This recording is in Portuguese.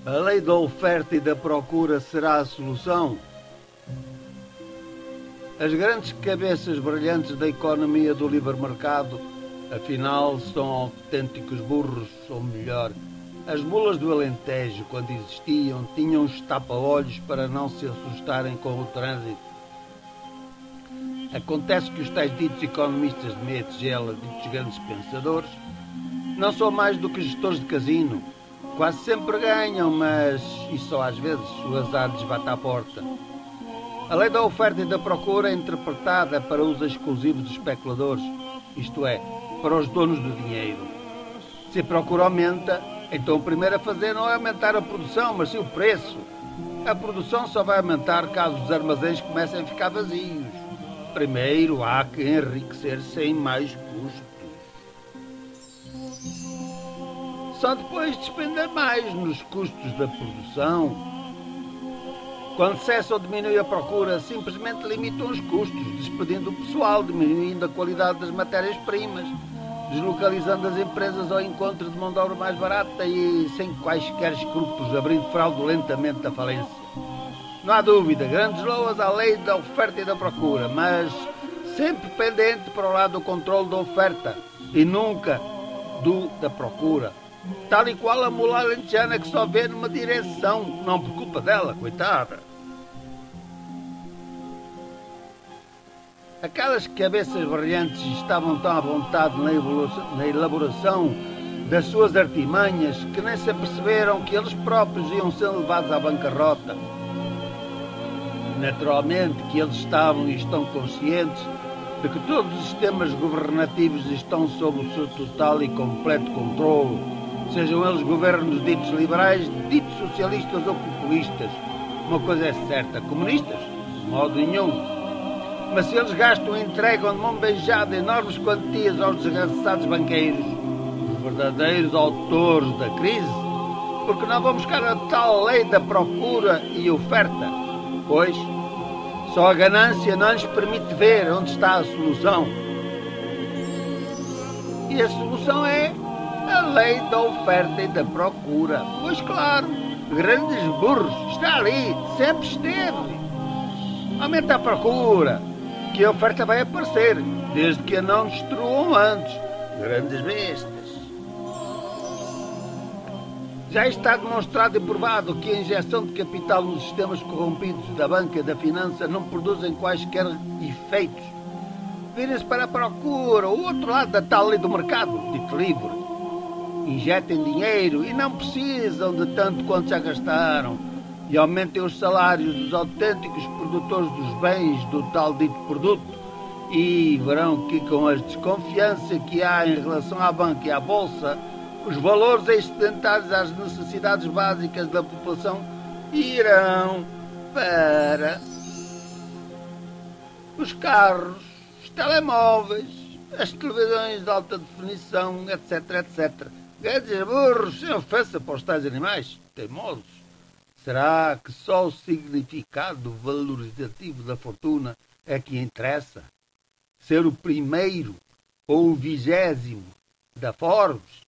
A lei da oferta e da procura será a solução? As grandes cabeças brilhantes da economia do livre mercado, afinal, são autênticos burros, ou melhor, as mulas do Alentejo, quando existiam, tinham uns tapa-olhos para não se assustarem com o trânsito. Acontece que os tais ditos economistas de meia tigela, ditos grandes pensadores, não são mais do que gestores de casino. Quase sempre ganham, mas, e só às vezes, o azar lhes bate à porta. A lei da oferta e da procura é interpretada para uso exclusivo dos especuladores, isto é, para os donos do dinheiro. Se a procura aumenta, então o primeiro a fazer não é aumentar a produção, mas sim o preço. A produção só vai aumentar caso os armazéns comecem a ficar vazios. Primeiro há que enriquecer sem mais custos. Só depois despender mais nos custos da produção. Quando cessa ou diminui a procura, simplesmente limitam os custos, despedindo o pessoal, diminuindo a qualidade das matérias-primas, deslocalizando as empresas ao encontro de mão de obra mais barata e sem quaisquer escrúpulos, abrindo fraudulentamente a falência. Não há dúvida, grandes loas à lei da oferta e da procura, mas sempre pendente para o lado do controle da oferta e nunca da procura. Tal e qual a mula alentejana que só vê numa direção, não por culpa dela, coitada. Aquelas cabeças brilhantes estavam tão à vontade na elaboração das suas artimanhas que nem se aperceberam que eles próprios iam ser levados à bancarrota. Naturalmente que eles estavam e estão conscientes de que todos os sistemas governativos estão sob o seu total e completo controle, sejam eles governos ditos liberais, ditos socialistas ou populistas. Uma coisa é certa, comunistas? De modo nenhum. Mas se eles gastam e entregam de mão beijada enormes quantias aos desgraçados banqueiros, os verdadeiros autores da crise, porque não vão buscar a tal lei da procura e oferta? Pois, só a ganância não lhes permite ver onde está a solução. E a solução é a lei da oferta e da procura. Pois claro, grandes burros, está ali, sempre esteve. Aumenta a procura, que a oferta vai aparecer, desde que a não destruam antes. Grandes bestas. Já está demonstrado e provado que a injeção de capital nos sistemas corrompidos da banca e da finança não produzem quaisquer efeitos. Virem-se para a procura, o outro lado da tal lei do mercado, dito livre. Injetem dinheiro e não precisam de tanto quanto já gastaram. E aumentem os salários dos autênticos produtores dos bens do tal dito produto. E verão que com a desconfiança que há em relação à banca e à bolsa, os valores excedentários às necessidades básicas da população irão para os carros, os telemóveis, as televisões de alta definição, etc, etc. Grandes burros, sem ofensa para os tais animais, teimosos. Será que só o significado valorizativo da fortuna é que interessa? Ser o primeiro ou o 20º da Forbes?